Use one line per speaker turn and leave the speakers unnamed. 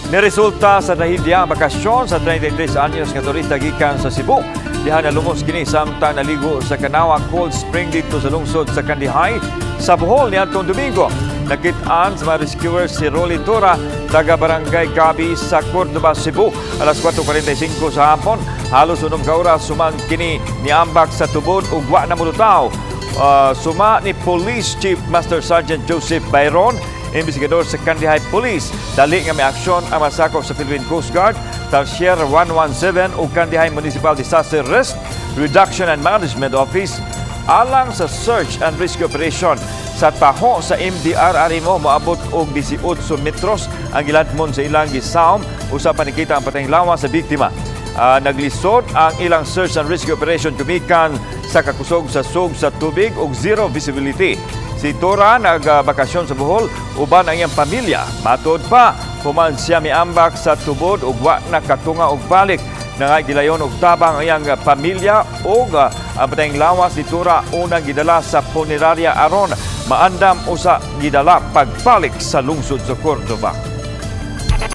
Niresulta sa nahilya ang bakasyon sa 33 anyos nga turista gikan sa Cebu. Diha nalumos kini samtang naligo sa Kanawa Cold Spring dito sa lungsod sa Kandihay sa Bohol niadtong Domingo. Nakit-an sa mga rescuers si Rolly Tora, taga Barangay Gabi sa Cordoba, Cebu. Alas 4:45 sa hapon, halos unong kauras sumang kini niambak sa tubod ug wa na mulutaw. Suma ni Police Chief Master Sergeant Joseph Bayron, investigador sa Kandihay Police. Dali nga may aksyon ang masakop sa Philippine Coast Guard, Tarsier 117 o Kandihay Municipal Disaster Risk Reduction and Management Office alang sa search and rescue operation. Sa taho sa MDRRMO moabot og 18 metros ang gilatmon sa ilang gisaom usa pa nakita ang patayng lawas sa biktima. Naglisod ang ilang search and rescue operation tumikan sa kakusog sa sug sa tubig ug zero visibility. Si Tora nagbakasyon sa Bohol uban ang iyang pamilya. Matod pa, human siya miambak sa tubod ug wa na katunga og balik. Nangagilayon og tabang ang iyang pamilya ug ang patayng lawas ni Tora unang gidala sa punerarya aron maandam usa gidala pagbalik sa lungsod sa Cordoba.